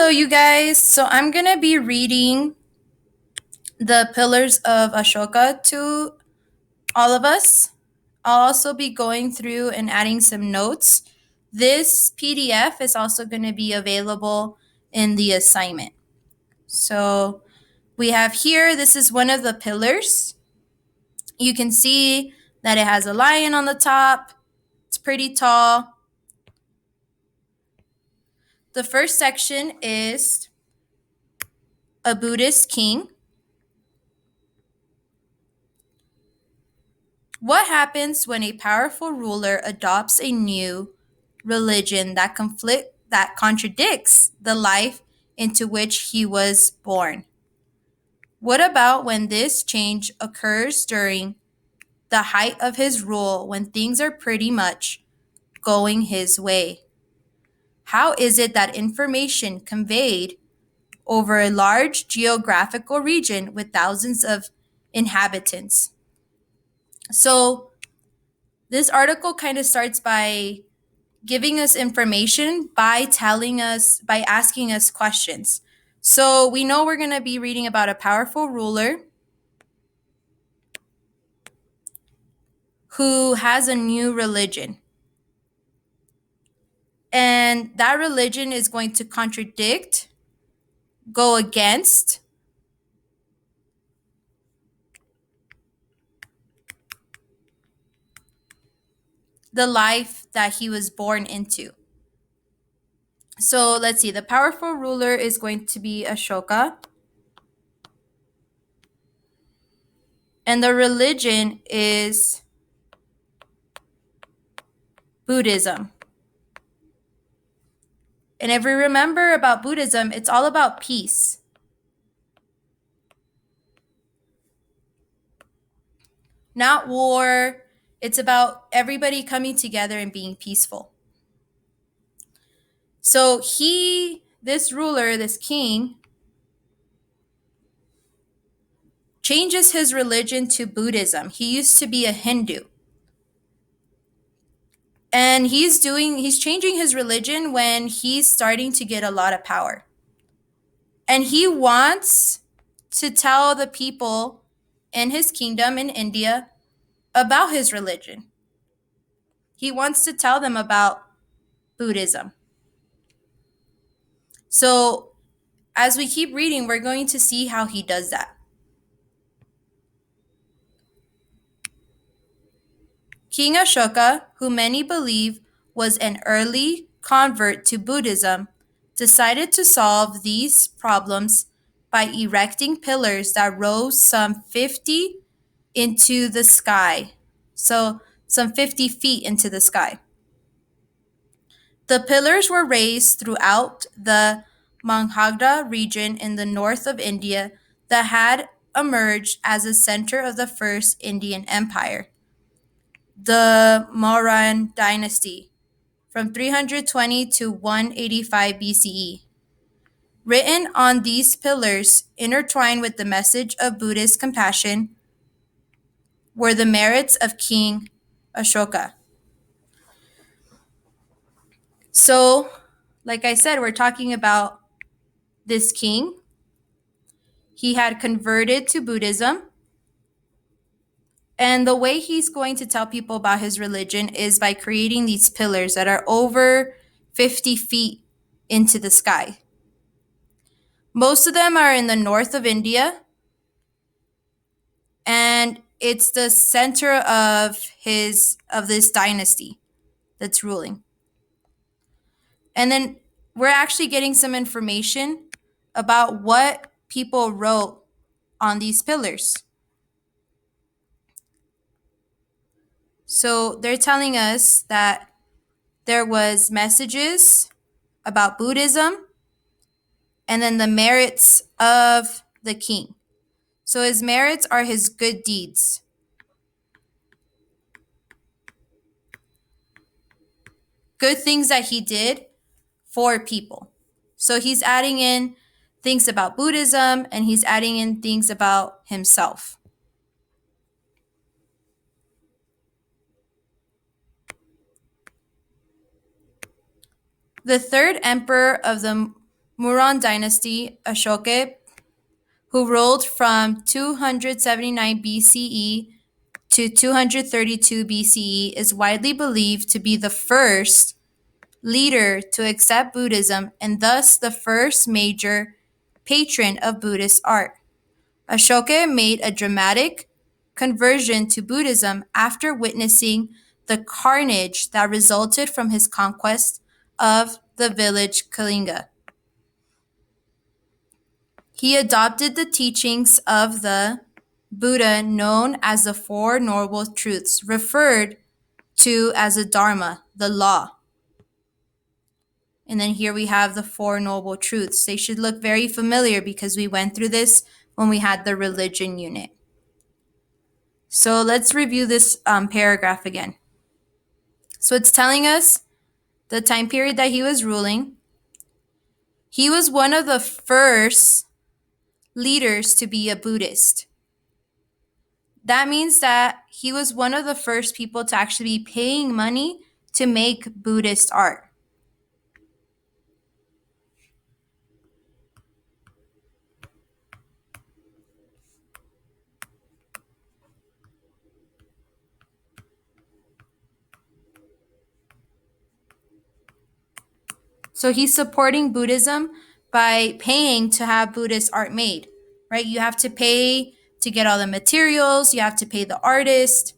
Hello, you guys. So I'm going to be reading the Pillars of Ashoka to all of us. I'll also be going through and adding some notes. This PDF is also going to be available in the assignment. So we have here, this is one of the pillars. You can see that it has a lion on the top. It's pretty tall. The first section is a Buddhist king. What happens when a powerful ruler adopts a new religion that contradicts the life into which he was born? What about when this change occurs during the height of his rule, when things are pretty much going his way? How is it that information conveyed over a large geographical region with thousands of inhabitants? So this article kind of starts by giving us information by asking us questions. So we know we're going to be reading about a powerful ruler who has a new religion. And that religion is going to go against the life that he was born into. So let's see, the powerful ruler is going to be Ashoka. And the religion is Buddhism. And if we remember about Buddhism, it's all about peace. Not war. It's about everybody coming together and being peaceful. So this ruler, this king, changes his religion to Buddhism. He used to be a Hindu. And he's changing his religion when he's starting to get a lot of power. And he wants to tell the people in his kingdom in India about his religion. He wants to tell them about Buddhism. So as we keep reading, we're going to see how he does that. King Ashoka, who many believe was an early convert to Buddhism, decided to solve these problems by erecting pillars that rose some 50 into the sky. So some 50 feet into the sky. The pillars were raised throughout the Magadha region in the north of India that had emerged as a center of the first Indian Empire, the Mauryan dynasty, from 320 to 185 BCE. Written on these pillars, intertwined with the message of Buddhist compassion, were the merits of King Ashoka. So, like I said, we're talking about this king. He had converted to Buddhism. And the way he's going to tell people about his religion is by creating these pillars that are over 50 feet into the sky. Most of them are in the north of India. And it's the center of this dynasty that's ruling. And then we're actually getting some information about what people wrote on these pillars. So they're telling us that there was messages about Buddhism and then the merits of the king. So his merits are his good deeds. Good things that he did for people. So he's adding in things about Buddhism and he's adding in things about himself. The third emperor of the Muron dynasty, Ashoka, who ruled from 279 BCE to 232 BCE, is widely believed to be the first leader to accept Buddhism and thus the first major patron of Buddhist art. Ashoka made a dramatic conversion to Buddhism after witnessing the carnage that resulted from his conquest of the village Kalinga. He adopted the teachings of the Buddha known as the Four Noble Truths, referred to as the Dharma, the law. And then here we have the Four Noble Truths. They should look very familiar because we went through this when we had the religion unit. So let's review this paragraph again. So it's telling us the time period that he was ruling. He was one of the first leaders to be a Buddhist. That means that he was one of the first people to actually be paying money to make Buddhist art. So he's supporting Buddhism by paying to have Buddhist art made, right? You have to pay to get all the materials, you have to pay the artist.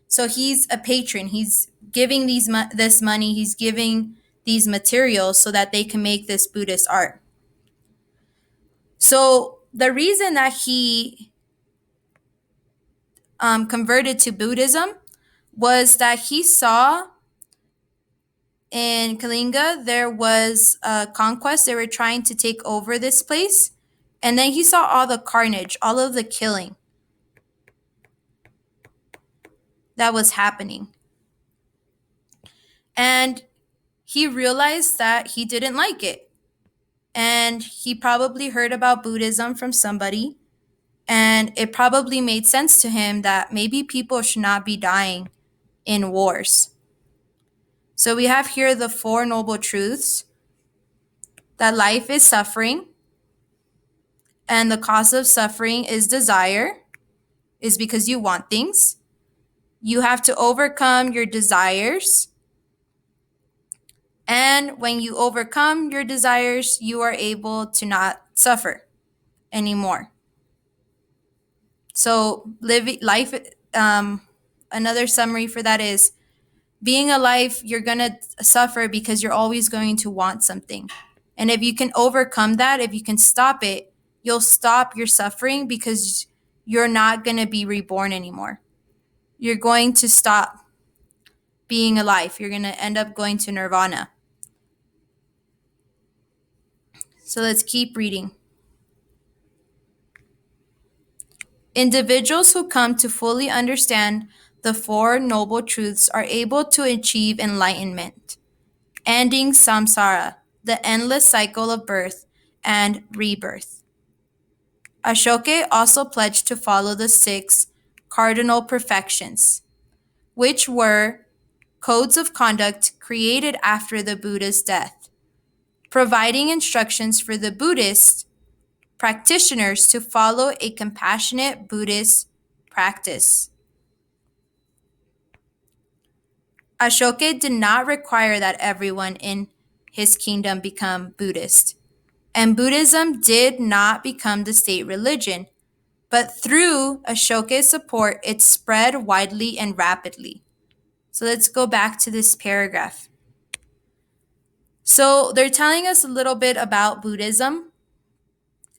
So he's a patron. He's giving this money, he's giving these materials so that they can make this Buddhist art. So the reason that he converted to Buddhism was that he saw in Kalinga there was a conquest. They were trying to take over this place. And then he saw all the carnage, all of the killing that was happening. And he realized that he didn't like it. And he probably heard about Buddhism from somebody. And it probably made sense to him that maybe people should not be dying in wars. So we have here the Four Noble Truths, that life is suffering, and the cause of suffering is desire, is because you want things. You have to overcome your desires. And when you overcome your desires, you are able to not suffer anymore. So life, another summary for that is, being alive, you're going to suffer because you're always going to want something. And if you can overcome that, if you can stop it, you'll stop your suffering because you're not going to be reborn anymore. You're going to stop being alive. You're going to end up going to nirvana. So let's keep reading. Individuals who come to fully understand the Four Noble Truths are able to achieve enlightenment, ending samsara, the endless cycle of birth and rebirth. Ashoka also pledged to follow the 6 cardinal perfections, which were codes of conduct created after the Buddha's death, providing instructions for the Buddhist practitioners to follow a compassionate Buddhist practice. Ashoka did not require that everyone in his kingdom become Buddhist, and Buddhism did not become the state religion, but through Ashoka's support, it spread widely and rapidly. So let's go back to this paragraph. So they're telling us a little bit about Buddhism,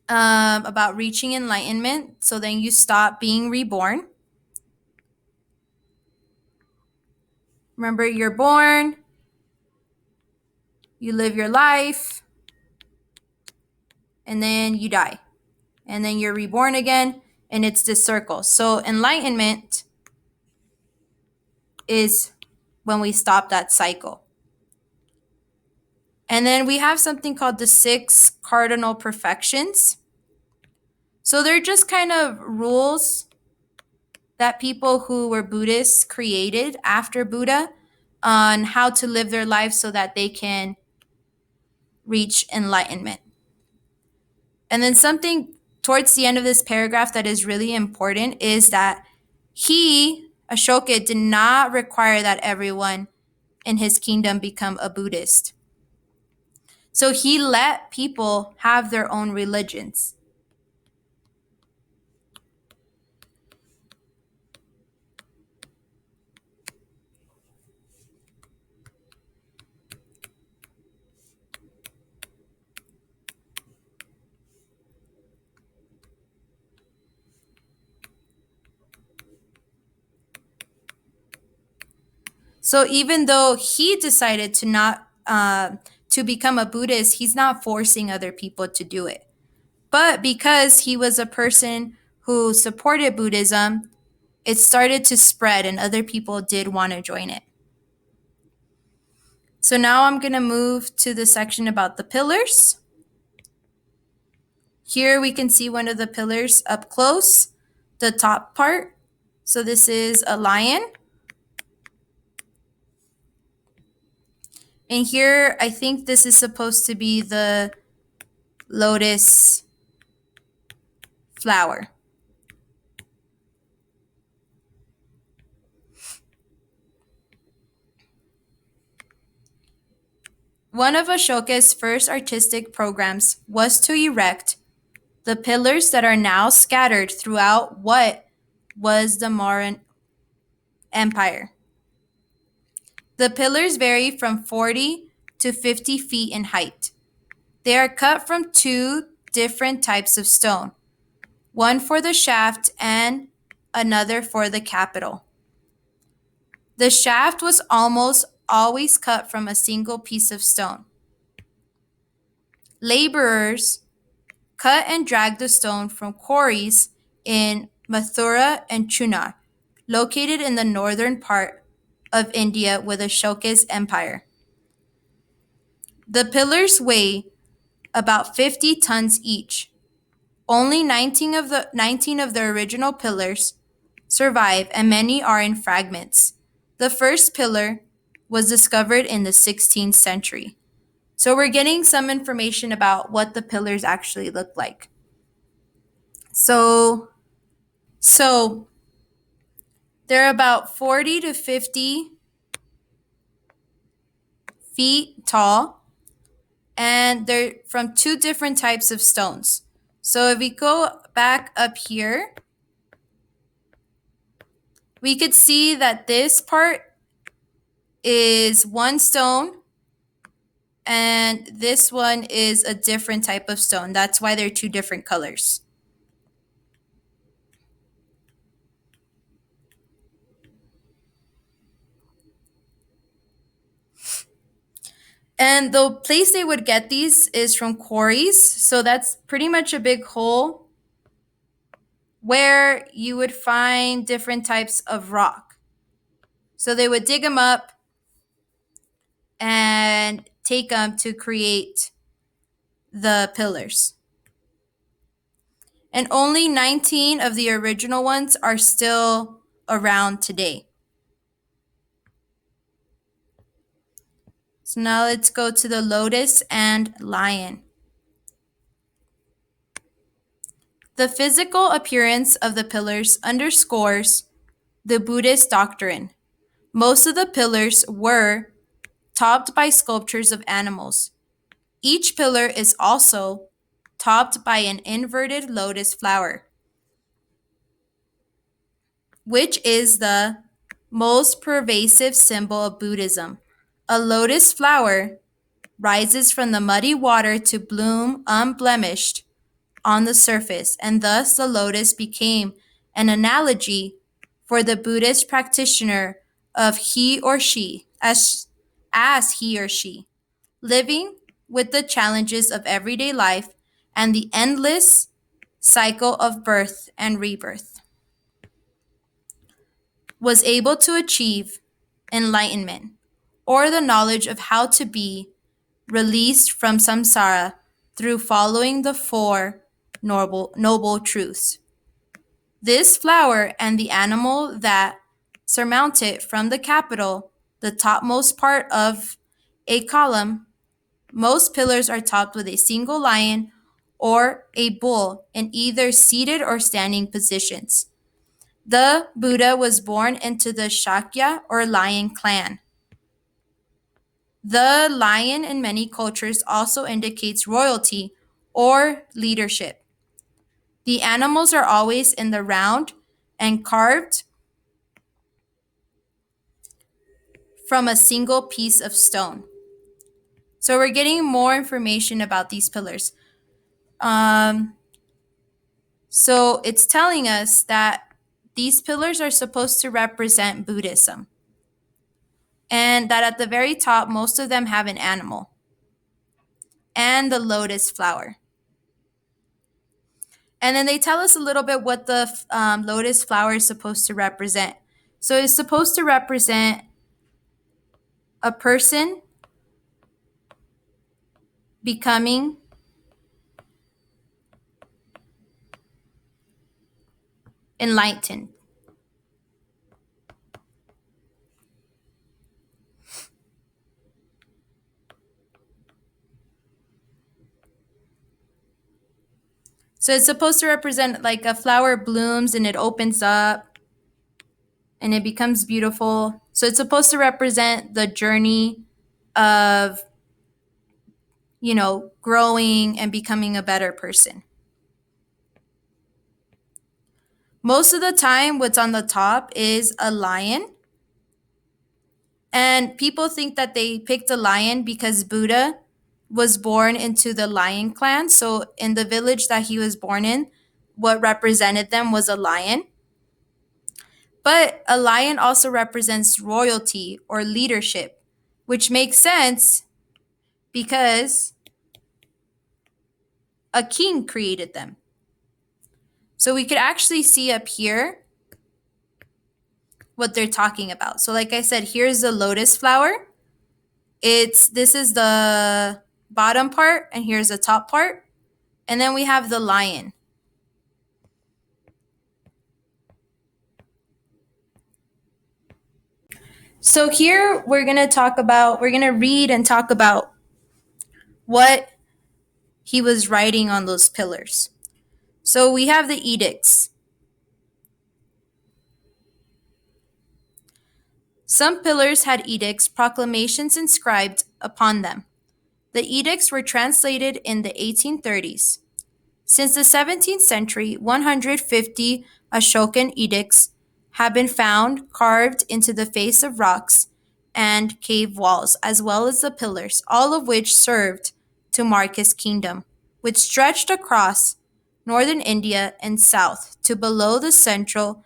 about reaching enlightenment, so then you stop being reborn. Remember, you're born, you live your life, and then you die. And then you're reborn again, and it's this circle. So enlightenment is when we stop that cycle. And then we have something called the 6 cardinal perfections. So they're just kind of rules that people who were Buddhists created after Buddha on how to live their life so that they can reach enlightenment. And then something towards the end of this paragraph that is really important is that Ashoka, did not require that everyone in his kingdom become a Buddhist. So he let people have their own religions. So even though he decided to not to become a Buddhist, he's not forcing other people to do it. But because he was a person who supported Buddhism, it started to spread and other people did want to join it. So now I'm going to move to the section about the pillars. Here we can see one of the pillars up close, the top part. So this is a lion. And here I think this is supposed to be the lotus flower. One of Ashoka's first artistic programs was to erect the pillars that are now scattered throughout what was the Mauryan Empire. The pillars vary from 40 to 50 feet in height. They are cut from two different types of stone, one for the shaft and another for the capital. The shaft was almost always cut from a single piece of stone. Laborers cut and dragged the stone from quarries in Mathura and Chunar, located in the northern part of India with Ashoka's empire. The pillars weigh about 50 tons each. Only 19 of the original pillars survive, and many are in fragments. The first pillar was discovered in the 16th century. So we're getting some information about what the pillars actually look like. So they're about 40 to 50 feet tall, and they're from two different types of stones. So if we go back up here, we could see that this part is one stone, and this one is a different type of stone. That's why they're two different colors. And the place they would get these is from quarries. So that's pretty much a big hole where you would find different types of rock. So they would dig them up and take them to create the pillars. And only 19 of the original ones are still around today. So now let's go to the lotus and lion. The physical appearance of the pillars underscores the Buddhist doctrine. Most of the pillars were topped by sculptures of animals. Each pillar is also topped by an inverted lotus flower, which is the most pervasive symbol of Buddhism. A lotus flower rises from the muddy water to bloom unblemished on the surface, and thus the lotus became an analogy for the Buddhist practitioner of he or she, as he or she, living with the challenges of everyday life and the endless cycle of birth and rebirth, was able to achieve enlightenment, or the knowledge of how to be released from samsara through following the four noble truths. This flower and the animal that surmount it from the capital, the topmost part of a column, Most pillars are topped with a single lion or a bull in either seated or standing positions. The Buddha was born into the Shakya or lion clan. The lion in many cultures also indicates royalty or leadership. The animals are always in the round and carved from a single piece of stone. So we're getting more information about these pillars. Um, so it's telling us that these pillars are supposed to represent Buddhism, and that at the very top, most of them have an animal and the lotus flower. And then they tell us a little bit what the lotus flower is supposed to represent. So it's supposed to represent a person becoming enlightened. So it's supposed to represent like a flower blooms and it opens up and it becomes beautiful. So it's supposed to represent the journey of, growing and becoming a better person. Most of the time, what's on the top is a lion. And people think that they picked a lion because Buddha was born into the lion clan. So in the village that he was born in, what represented them was a lion. But a lion also represents royalty or leadership, which makes sense because a king created them. So we could actually see up here what they're talking about. So like I said, here's the lotus flower. This is the bottom part and here's the top part. And then we have the lion. So here we're going to read and talk about what he was writing on those pillars. So we have the edicts. Some pillars had edicts, proclamations inscribed upon them. The edicts were translated in the 1830s. Since the 17th century, 150 Ashokan edicts have been found carved into the face of rocks and cave walls, as well as the pillars, all of which served to mark his kingdom, which stretched across northern India and south to below the central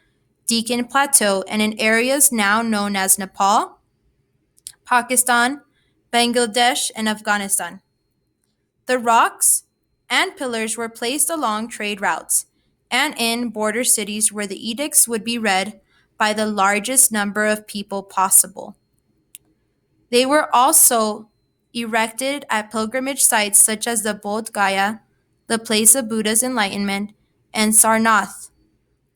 Deccan Plateau and in areas now known as Nepal, Pakistan, Bangladesh, and Afghanistan. The rocks and pillars were placed along trade routes and in border cities where the edicts would be read by the largest number of people possible. They were also erected at pilgrimage sites such as the Bodh Gaya, the place of Buddha's enlightenment, and Sarnath,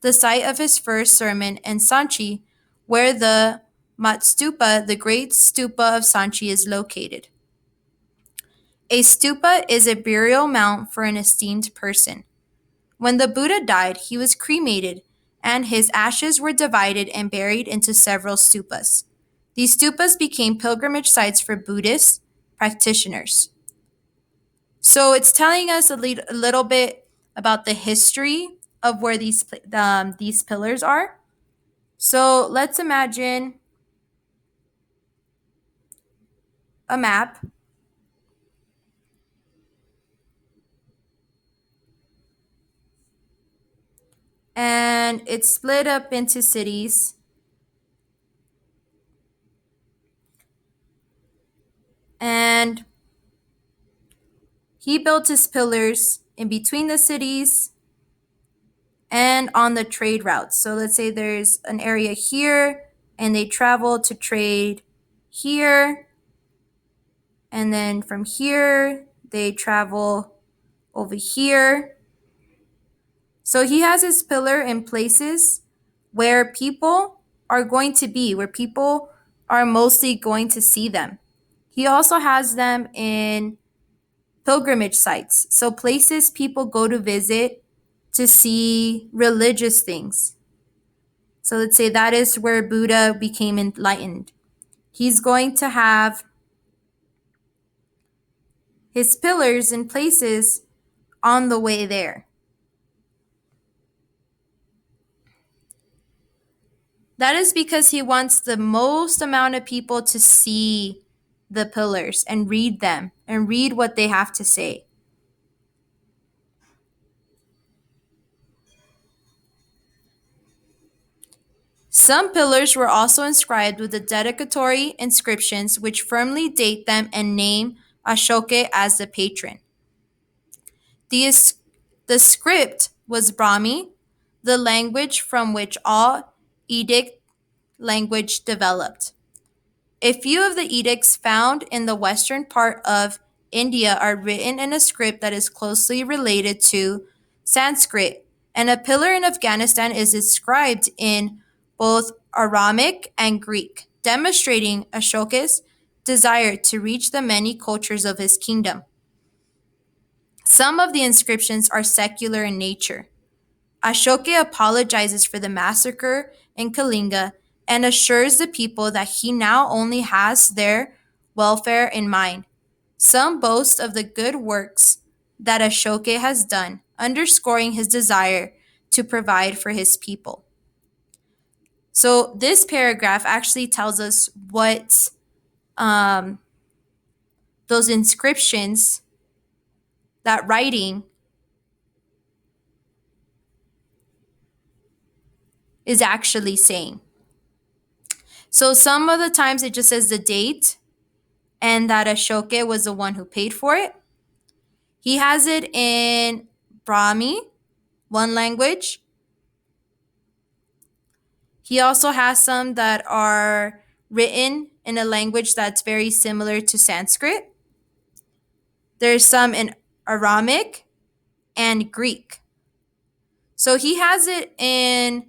the site of his first sermon, and Sanchi, where the Matstupa, the great stupa of Sanchi, is located. A stupa is a burial mound for an esteemed person. When the Buddha died, he was cremated, and his ashes were divided and buried into several stupas. These stupas became pilgrimage sites for Buddhist practitioners. So it's telling us a little bit about the history of where these pillars are. So let's imagine a map. And it's split up into cities. And he built his pillars in between the cities and on the trade routes. So let's say there's an area here and they travel to trade here. And then from here, they travel over here. So he has his pillar in places where people are going to be, where people are mostly going to see them. He also has them in pilgrimage sites, so places people go to visit to see religious things. So let's say that is where Buddha became enlightened. He's going to have his pillars in places on the way there. That is because he wants the most amount of people to see the pillars and read them and read what they have to say. Some pillars were also inscribed with the dedicatory inscriptions which firmly date them and name Ashoka as the patron. The, the script was Brahmi, the language from which all edict language developed. A few of the edicts found in the western part of India are written in a script that is closely related to Sanskrit, and a pillar in Afghanistan is inscribed in both Aramaic and Greek, demonstrating Ashoka's desire to reach the many cultures of his kingdom. Some of the inscriptions are secular in nature. Ashoka apologizes for the massacre in Kalinga and assures the people that he now only has their welfare in mind. Some boast of the good works that Ashoka has done, underscoring his desire to provide for his people. So this paragraph actually tells us what those inscriptions, that writing, is actually saying. So some of the times it just says the date and that Ashoka was the one who paid for it. He has it in Brahmi, one language. He also has some that are written in a language that's very similar to Sanskrit. There's some in Aramaic and Greek. So he has it in,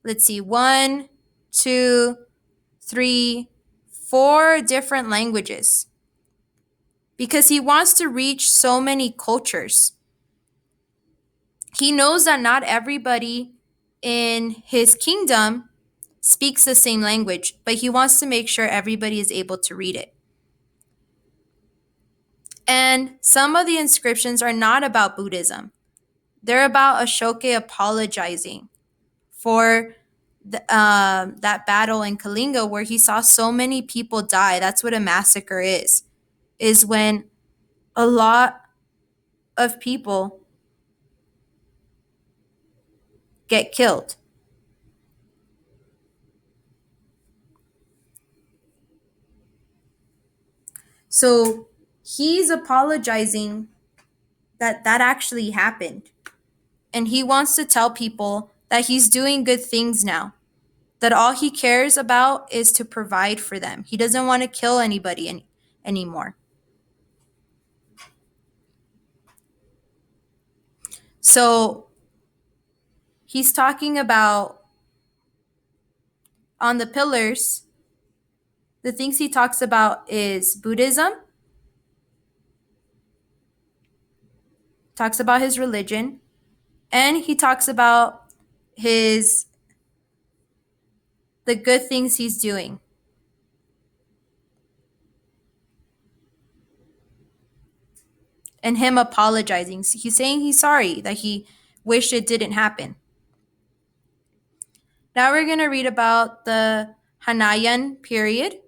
let's see, 1, 2, 3, 4 different languages because he wants to reach so many cultures. He knows that not everybody in his kingdom speaks the same language, but he wants to make sure everybody is able to read it. And some of the inscriptions are not about Buddhism. They're about Ashoka apologizing for that battle in Kalinga where he saw so many people die. That's what a massacre is when a lot of people get killed. So he's apologizing that that actually happened. And he wants to tell people that he's doing good things now, that all he cares about is to provide for them. He doesn't want to kill anybody anymore. So he's talking about on the pillars, the things he talks about is Buddhism, talks about his religion, and he talks about his the good things he's doing. And him apologizing. He's saying he's sorry that he wished it didn't happen. Now we're going to read about the Hanayan period.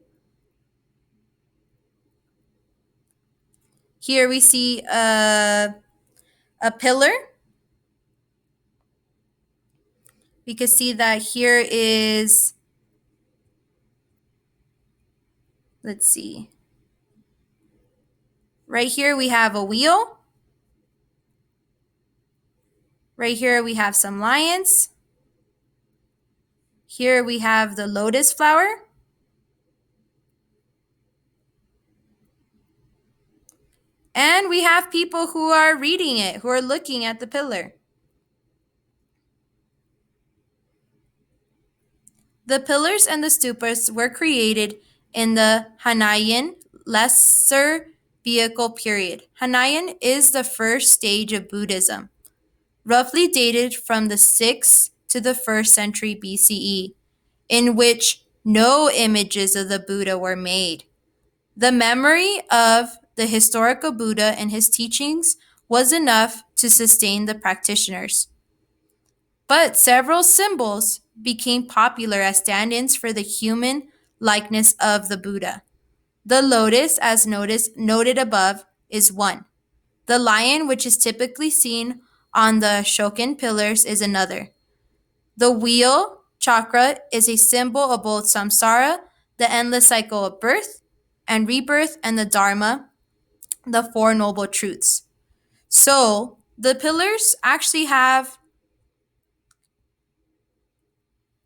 Here we see a pillar. We can see that here is, let's see. Right here we have a wheel. Right here we have some lions. Here we have the lotus flower. And we have people who are reading it, who are looking at the pillar. The pillars and the stupas were created in the Hanayan lesser vehicle period. Hanayan is the first stage of Buddhism, roughly dated from the 6th to the 1st century BCE, in which no images of the Buddha were made. The memory of the historical Buddha and his teachings was enough to sustain the practitioners. But several symbols became popular as stand-ins for the human likeness of the Buddha. The lotus, as noted above, is one. The lion, which is typically seen on the Ashokan pillars, is another. The wheel, chakra, is a symbol of both samsara, the endless cycle of birth and rebirth, and the dharma, the Four Noble Truths. So the pillars actually have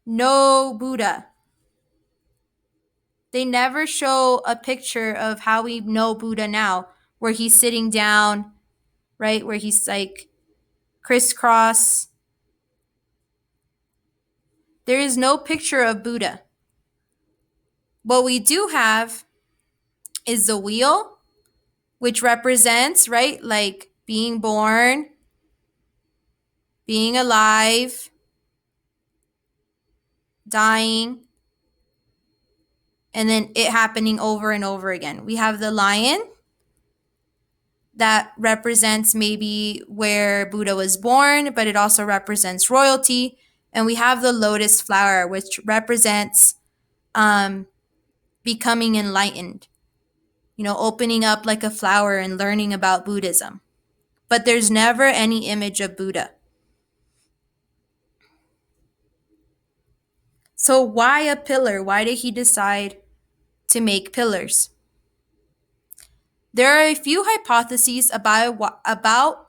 no Buddha. They never show a picture of how we know Buddha now, where he's sitting down, right? Where he's like crisscross. There is no picture of Buddha. What we do have is the wheel, which represents, right, like being born, being alive, dying, and then it happening over and over again. We have the lion that represents maybe where Buddha was born, but it also represents royalty. And we have the lotus flower, which represents becoming enlightened, opening up like a flower and learning about Buddhism. But there's never any image of Buddha. So why a pillar? Why did he decide to make pillars? There are a few hypotheses about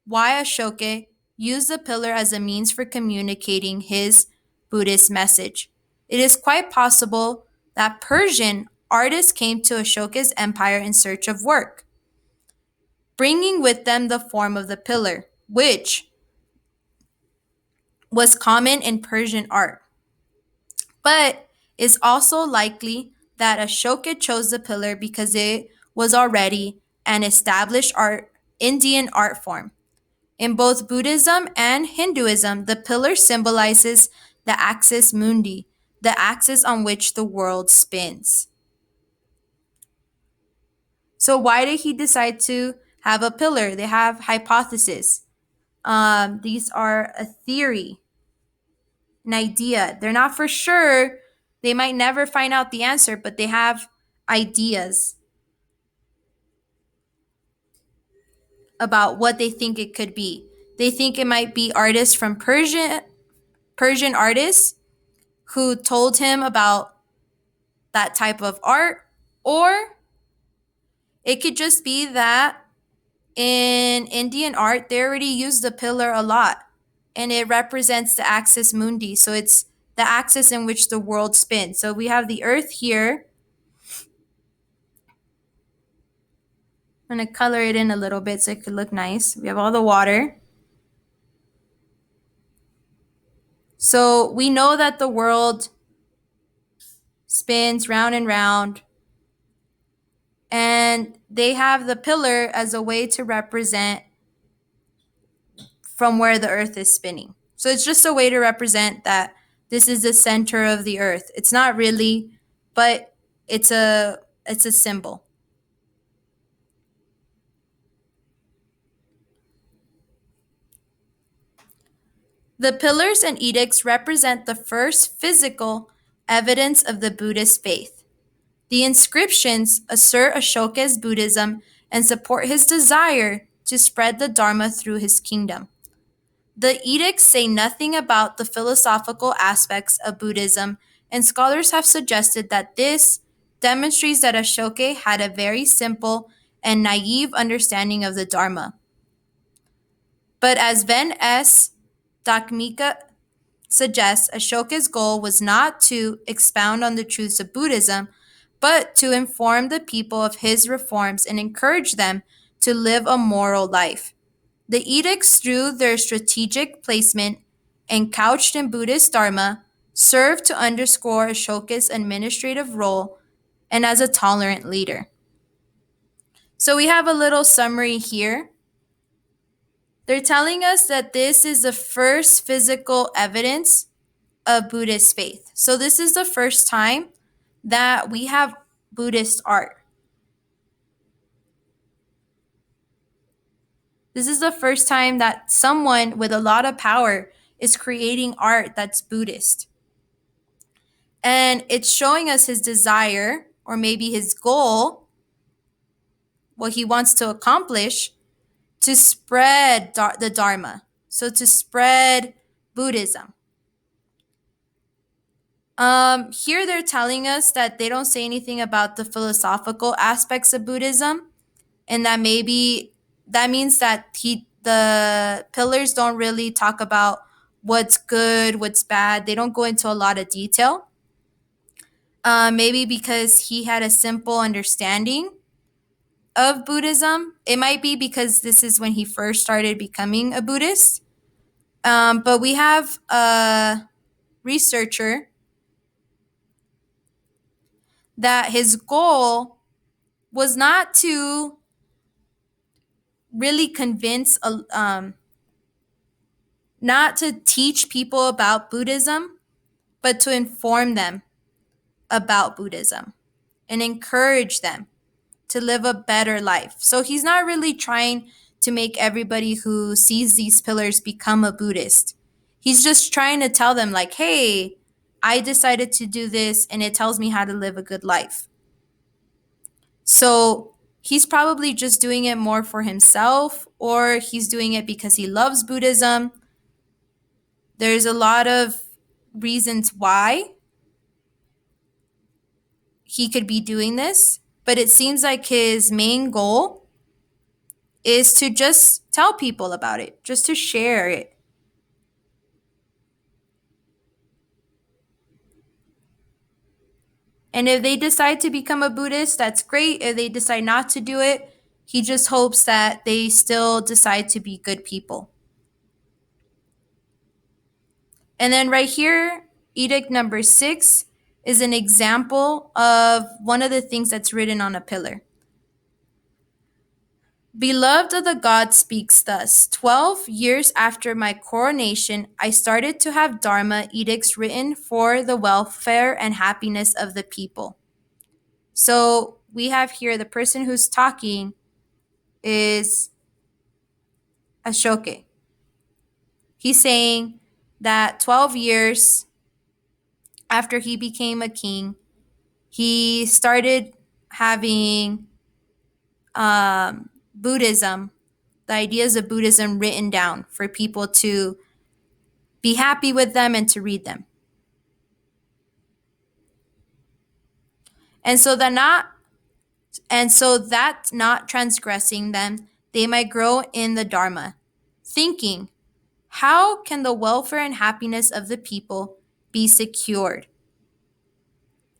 why Ashoka used the pillar as a means for communicating his Buddhist message. It is quite possible that Persian artists came to Ashoka's empire in search of work, bringing with them the form of the pillar, which was common in Persian art. But it's also likely that Ashoka chose the pillar because it was already an established Indian art form. In both Buddhism and Hinduism, the pillar symbolizes the axis mundi, the axis on which the world spins. So why did he decide to have a pillar? They have hypotheses. These are a theory, an idea. They're not for sure. They might never find out the answer, but they have ideas about what they think it could be. They think it might be artists from Persian artists who told him about that type of art, or it could just be that in Indian art, they already use the pillar a lot, and it represents the axis mundi. So it's the axis in which the world spins. So we have the earth here. I'm going to color it in a little bit so it could look nice. We have all the water. So we know that the world spins round and round, and they have the pillar as a way to represent from where the earth is spinning. So it's just a way to represent that this is the center of the earth. It's not really, but it's a symbol. The pillars and edicts represent the first physical evidence of the Buddhist faith. The inscriptions assert Ashoka's Buddhism and support his desire to spread the Dharma through his kingdom. The edicts say nothing about the philosophical aspects of Buddhism, and scholars have suggested that this demonstrates that Ashoka had a very simple and naive understanding of the Dharma. But as Ven S. Dakmika suggests, Ashoka's goal was not to expound on the truths of Buddhism, but to inform the people of his reforms and encourage them to live a moral life. The edicts, through their strategic placement and couched in Buddhist Dharma, serve to underscore Ashoka's administrative role and as a tolerant leader. So we have a little summary here. They're telling us that this is the first physical evidence of Buddhist faith. So this is the first time that we have Buddhist art. This is the first time that someone with a lot of power is creating art that's Buddhist. And it's showing us his desire, or maybe his goal, what he wants to accomplish, to spread the Dharma. So to spread Buddhism. Here they're telling us that they don't say anything about the philosophical aspects of Buddhism, and that maybe that means that the pillars don't really talk about what's good, what's bad. They don't go into a lot of detail. Maybe because he had a simple understanding of Buddhism. It might be because this is when he first started becoming a Buddhist. But we have a researcher that his goal was not to really convince, not to teach people about Buddhism, but to inform them about Buddhism and encourage them to live a better life. So he's not really trying to make everybody who sees these pillars become a Buddhist. He's just trying to tell them, like, hey, I decided to do this and it tells me how to live a good life. So he's probably just doing it more for himself, or he's doing it because he loves Buddhism. There's a lot of reasons why he could be doing this, but it seems like his main goal is to just tell people about it, just to share it. And if they decide to become a Buddhist, that's great. If they decide not to do it, he just hopes that they still decide to be good people. And then right here, edict number 6 is an example of one of the things that's written on a pillar. Beloved of the God speaks thus. 12 years after my coronation, I started to have Dharma edicts written for the welfare and happiness of the people. So we have here the person who's talking is Ashoka. He's saying that 12 years after he became a king, he started having Buddhism, the ideas of Buddhism written down for people to be happy with them and to read them. And so that not transgressing them, they might grow in the Dharma, thinking, how can the welfare and happiness of the people be secured?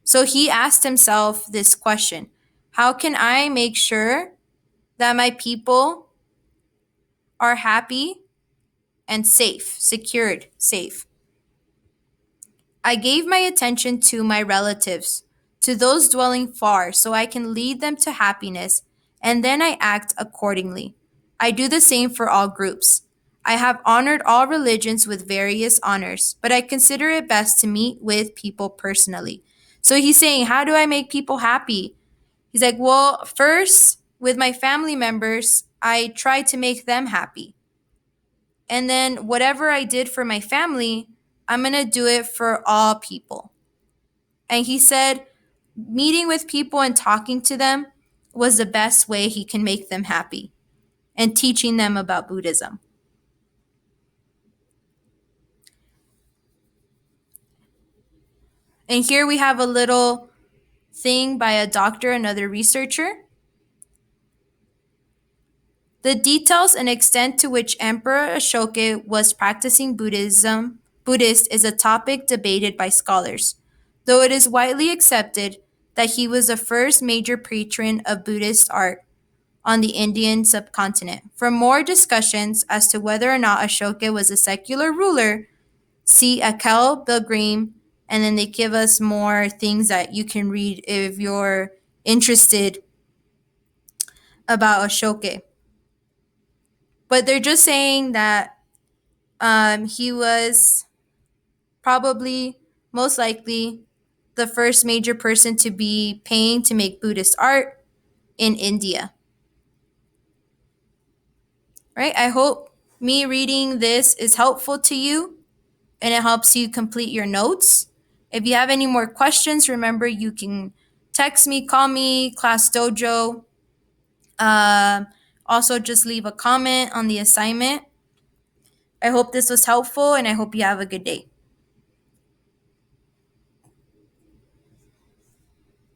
So he asked himself this question: how can I make sure that my people are happy and safe, secured, safe? I gave my attention to my relatives, to those dwelling far, so I can lead them to happiness, and then I act accordingly. I do the same for all groups. I have honored all religions with various honors, but I consider it best to meet with people personally. So he's saying, how do I make people happy? He's like, well, first, with my family members, I try to make them happy. And then whatever I did for my family, I'm going to do it for all people. And he said, meeting with people and talking to them was the best way he can make them happy, and teaching them about Buddhism. And here we have a little thing by a doctor, another researcher. The details and extent to which Emperor Ashoka was practicing Buddhist is a topic debated by scholars, though it is widely accepted that he was the first major patron of Buddhist art on the Indian subcontinent. For more discussions as to whether or not Ashoka was a secular ruler, see Akel Pilgrim, and then they give us more things that you can read if you're interested about Ashoka. But they're just saying that he was probably, most likely, the first major person to be paying to make Buddhist art in India. Right? I hope me reading this is helpful to you and it helps you complete your notes. If you have any more questions, remember you can text me, call me, Class Dojo. Also, just leave a comment on the assignment. I hope this was helpful and I hope you have a good day.